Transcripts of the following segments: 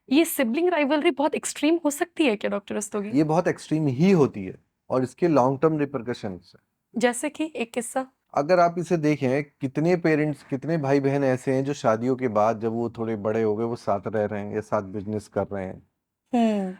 ये sibling rivalry बहुत extreme हो सकती है क्या डॉक्टर रस्तोगी? ये बहुत एक्सट्रीम ही होती है और इसके लॉन्ग टर्म रिpercussions है। जैसे कि एक किस्सा। अगर आप इसे देखें, कितने पेरेंट्स, कितने भाई बहन ऐसे हैं जो शादियों के बाद जब वो थोड़े बड़े हो गए वो साथ रह रहे हैं या साथ बिजनेस कर रहे हैं, हम्म।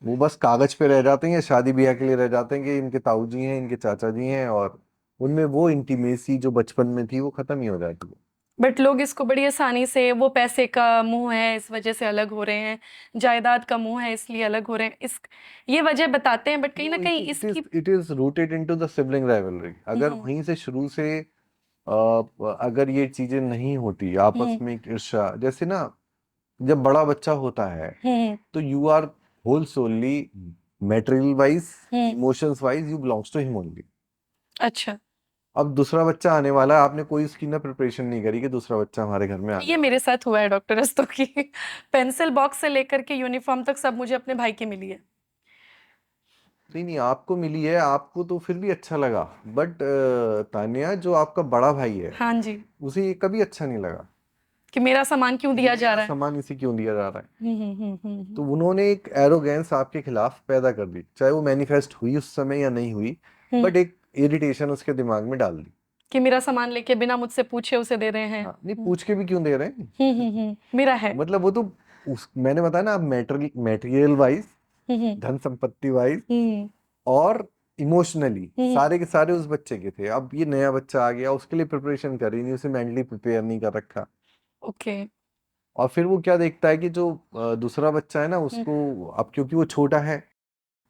वो बस कागज पे रह जाते हैं या शादी ब्याह के लिए रह जाते हैं कि इनके ताऊ जी हैं, इनके चाचा जी हैं, और उनमें वो इंटीमेसी जो बचपन में थी वो खत्म ही हो जाती है। बट लोग इसको बड़ी आसानी से, वो पैसे का मुंह है इस वजह से अलग हो रहे हैं, जायदाद का मुंह है इसलिए अलग हो रहे हैं, इस ये वजह बताते हैं, बट कहीं ना नो, कहीं इसकी। It is rooted into the sibling rivalry. अगर हम्म। वहीं से शुरू से अगर ये चीजें नहीं होती, आपस हम्म। में एक ईर्ष्या, जैसे ना, जब बड़ा बच्चा होता है हम्म। तो you are whole solely material wise, hmm. Emotions wise you belongs to him only. अच्छा। अब दूसरा बच्चा आने वाला है, आपने कोई उसकी ना प्रिपरेशन नहीं करी कि दूसरा बच्चा हमारे घर में आने ये वाला मेरे साथ हुआ है डॉक्टर रस्तोगी। पेंसिल बॉक्स से लेकर के यूनिफॉर्म तक सब मुझे अपने भाई की मिली है। है। नहीं नहीं, आपको मिली है, आपको तो फिर भी अच्छा लगा, बट तानिया, जो आपका बड़ा भाई है हाँ जी। उसे ये कभी अच्छा नहीं लगा कि मेरा सामान क्यों कि दिया जा मेरा रहा है। सामान इसे क्यों दिया जा रहा है। हम्म। तो उन्होंने एक एरोगेंस आपके खिलाफ पैदा कर दी, चाहे वो मैनिफेस्ट हुई उस समय या नहीं हुई, हम्म। बट एक इरिटेशन उसके दिमाग में डाल दी। कि मेरा सामान लेके बिना मुझसे पूछे उसे दे रहे हैं। हाँ, नहीं पूछ के भी क्यों दे रहे हैं। मेरा है। मतलब वो तो, मैंने बताया ना, आप मेटेरियल वाइज, हम्म। धन संपत्ति वाइज हम्म। और इमोशनली हम्म। सारे के सारे उस बच्चे के थे। अब ये नया बच्चा आ गया, उसके लिए प्रिपरेशन करी नहीं, उसे मेंटली प्रिपेयर नहीं कर रखा। ओके। और फिर वो क्या देखता है कि जो दूसरा बच्चा है ना, हम्म। उसको अब क्योंकि वो छोटा है,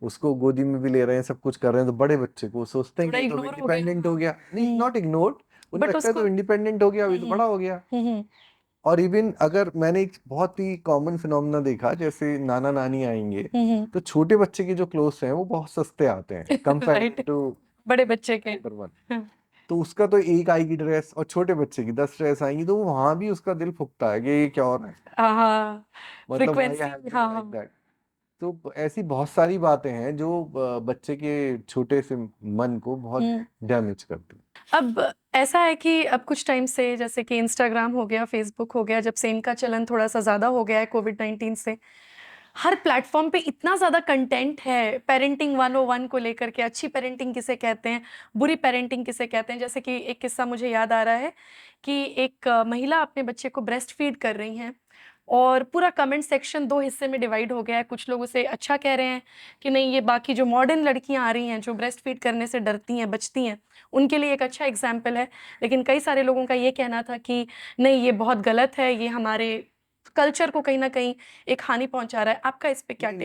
उसको गोदी में भी ले रहे हैं, सब कुछ कर रहे हैं, तो बड़े बच्चे को सोचते हैं कि थोड़ा ये तो इग्नोर हो गया। इंडिपेंडेंट हो गया। नहीं, हम्म। नॉट इग्नोर्ड, उन्हें बट लगता है उसको। तो इंडिपेंडेंट हो गया, अभी तो बड़ा हो गया। हम्म। और इवन अगर मैंने एक बहुत ही कॉमन फिनोमेना देखा, जैसे नाना नानी आएंगे हम्म। तो छोटे बच्चे के जो क्लोथ्स हैं वो बहुत सस्ते आते हैं कंपैरिजन राइट। टू बड़े बच्चे के। Older one. तो उसका तो एक आएगी ड्रेस और छोटे बच्चे की 10 ड्रेस आएंगी, तो वहां भी उसका दिल फुकता है कि ये क्या हो रहा है, हाँ। मतलब why I frequency, have to हाँ बी लाइक हाँ। दैट। तो ऐसी बहुत सारी बातें हैं जो बच्चे के छोटे से मन को बहुत हम्म। डैमेज करती हैं। अब ऐसा है कि अब कुछ टाइम से, जैसे कि इंस्टाग्राम हो गया, फेसबुक हो गया, जब से इनका चलन थोड़ा सा ज्यादा हो गया है कोविड-19 से, हर प्लेटफॉर्म पे इतना ज्यादा कंटेंट है पेरेंटिंग 101 को लेकर के। अच्छी पेरेंटिंग किसे कहते हैं, बुरी पेरेंटिंग किसे कहते हैं। जैसे कि एक किस्सा मुझे याद आ रहा है कि एक महिला अपने बच्चे को ब्रेस्ट फीड कर रही हैं, और पूरा कमेंट सेक्शन दो हिस्से में डिवाइड हो गया है। कुछ लोग उसे अच्छा कह रहे हैं कि नहीं, ये बाकी जो मॉडर्न लड़कियां आ रही हैं जो ब्रेस्ट फीड करने से डरती हैं, बचती हैं, उनके लिए एक अच्छा एग्जाम्पल है। लेकिन कई सारे लोगों का ये कहना था कि नहीं, ये बहुत गलत है, ये हमारे कल्चर को कहीं ना कहीं एक हानि पहुंचा रहा है। आपका इस पे क्या नहीं टेक?